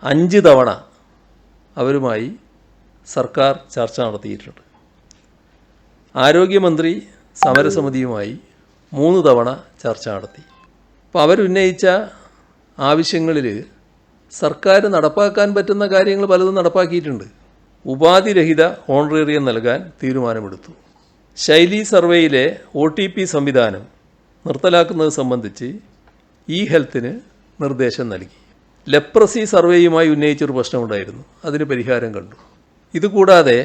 5 തവണ അവരുമായി സർക്കാർ ചർച്ച നടത്തിയിട്ടുണ്ട്. ആരോഗ്യമന്ത്രി സമരസമിതിയുമായി 3 തവണ ചർച്ച നടത്തി. അപ്പോൾ അവരുന്നയിച്ച ആവശ്യങ്ങളിൽ സർക്കാർ നടപ്പാക്കാൻ പറ്റുന്ന കാര്യങ്ങൾ പലതും നടപ്പാക്കിയിട്ടുണ്ട്. ഉപാധിരഹിത ഓണറേറിയം നൽകാൻ തീരുമാനമെടുത്തു. ശൈലി സർവേയിലെ OTP സംവിധാനം നിർത്തലാക്കുന്നത് സംബന്ധിച്ച് ഹെൽത്തിന് നിർദ്ദേശം നൽകി. ലെപ്രസി സർവേയുമായി ഉന്നയിച്ചൊരു പ്രശ്നമുണ്ടായിരുന്നു, അതിന് പരിഹാരം കണ്ടു. ഇതുകൂടാതെ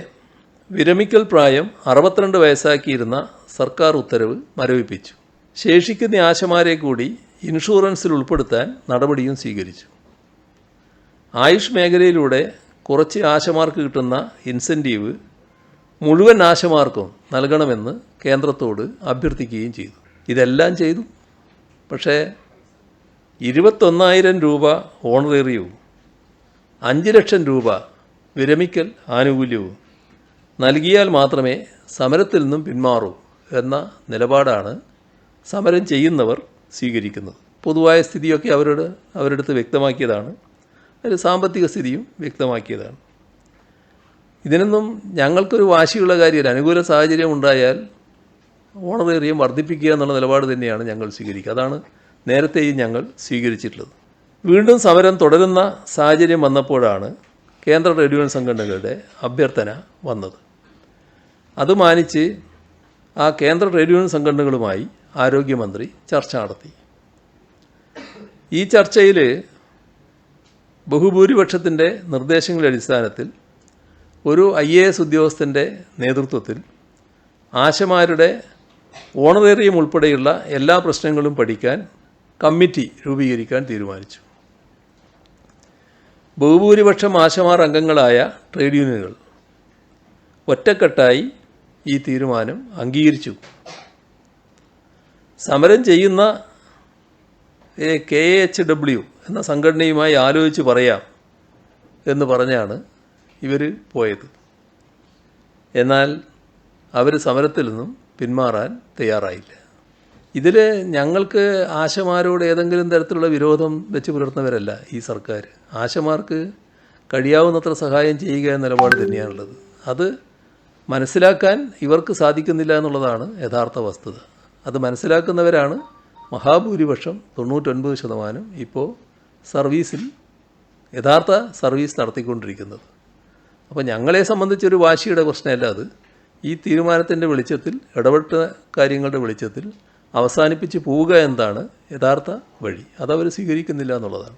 വിരമിക്കൽ പ്രായം 62 വയസ്സാക്കിയിരുന്ന സർക്കാർ ഉത്തരവ് മരവിപ്പിച്ചു. ശേഷിക്കുന്ന ആശമാരെ കൂടി ഇൻഷുറൻസിൽ ഉൾപ്പെടുത്താൻ നടപടിയും സ്വീകരിച്ചു. ആയുഷ് മേഖലയിലൂടെ കുറച്ച് ആശമാർക്ക് കിട്ടുന്ന ഇൻസെൻറ്റീവ് മുഴുവൻ ആശമാർക്കും നൽകണമെന്ന് കേന്ദ്രത്തോട് അഭ്യർത്ഥിക്കുകയും ചെയ്തു. ഇതെല്ലാം ചെയ്തു. പക്ഷേ 21,000 രൂപ ഓണറേറിയവും 5 ലക്ഷം രൂപ വിരമിക്കൽ ആനുകൂല്യവും നൽകിയാൽ മാത്രമേ സമരത്തിൽ നിന്നും പിന്മാറൂ എന്ന നിലപാടാണ് സമരം ചെയ്യുന്നവർ സ്വീകരിക്കുന്നത്. പൊതുവായ സ്ഥിതിയൊക്കെ അവരുടെ അടുത്ത് വ്യക്തമാക്കിയതാണ്. അതിൽ സാമ്പത്തിക സ്ഥിതിയും വ്യക്തമാക്കിയതാണ്. ഇതിനൊന്നും ഞങ്ങൾക്കൊരു വാശിയുള്ള കാര്യമില്ല. അനുകൂല സാഹചര്യം ഉണ്ടായാൽ ഓണറേറിയം വർദ്ധിപ്പിക്കുക എന്നുള്ള നിലപാട് തന്നെയാണ് ഞങ്ങൾ സ്വീകരിക്കുക. അതാണ് നേരത്തെയും ഞങ്ങൾ സ്വീകരിച്ചിട്ടുള്ളത്. വീണ്ടും സമരം തുടരുന്ന സാഹചര്യം വന്നപ്പോഴാണ് കേന്ദ്ര ട്രേഡ് യൂണിയൻ സംഘടനകളുടെ അഭ്യർത്ഥന വന്നത്. അത് മാനിച്ച് ആ കേന്ദ്ര ട്രേഡ് യൂണിയൻ സംഘടനകളുമായി ആരോഗ്യമന്ത്രി ചർച്ച നടത്തി. ഈ ചർച്ചയിൽ ബഹുഭൂരിപക്ഷത്തിൻ്റെ നിർദ്ദേശങ്ങളുടെ അടിസ്ഥാനത്തിൽ ഒരു IAS ഉദ്യോഗസ്ഥൻ്റെ നേതൃത്വത്തിൽ ആശമാരുടെ ഓണറേറിയം ഉൾപ്പെടെയുള്ള എല്ലാ പ്രശ്നങ്ങളും പഠിക്കാൻ കമ്മിറ്റി രൂപീകരിക്കാൻ തീരുമാനിച്ചു. ബഹുഭൂരിപക്ഷം ആശമാർ അംഗങ്ങളായ ട്രേഡ് യൂണിയനുകൾ ഒറ്റക്കെട്ടായി ഈ തീരുമാനം അംഗീകരിച്ചു. സമരം ചെയ്യുന്ന KAHW എന്ന സംഘടനയുമായി ആലോചിച്ച് പറയാം എന്ന് പറഞ്ഞാണ് ഇവർ പോയത്. എന്നാൽ അവർ സമരത്തിൽ നിന്നും പിന്മാറാൻ തയ്യാറായില്ല. ഇതിൽ ഞങ്ങൾക്ക് ആശമാരോട് ഏതെങ്കിലും തരത്തിലുള്ള വിരോധം വെച്ച് പുലർത്തുന്നവരല്ല ഈ സർക്കാർ. ആശമാർക്ക് കഴിയാവുന്നത്ര സഹായം ചെയ്യുക എന്ന നിലപാട് തന്നെയാണുള്ളത്. അത് മനസ്സിലാക്കാൻ ഇവർക്ക് സാധിക്കുന്നില്ല എന്നുള്ളതാണ് യഥാർത്ഥ വസ്തുത. അത് മനസ്സിലാക്കുന്നവരാണ് മഹാഭൂരിപക്ഷം 99% ഇപ്പോൾ സർവീസിൽ യഥാർത്ഥ സർവീസ് നടത്തിക്കൊണ്ടിരിക്കുന്നത്. അപ്പോൾ ഞങ്ങളെ സംബന്ധിച്ചൊരു വാശിയുടെ പ്രശ്നമല്ല അത്. ഈ തീരുമാനത്തിൻ്റെ വെളിച്ചത്തിൽ, ഇടപെട്ട കാര്യങ്ങളുടെ വെളിച്ചത്തിൽ അവസാനിപ്പിച്ച് പോവുക എന്നതാണ് യഥാർത്ഥ വഴി. അതവർ സ്വീകരിക്കുന്നില്ല എന്നുള്ളതാണ്.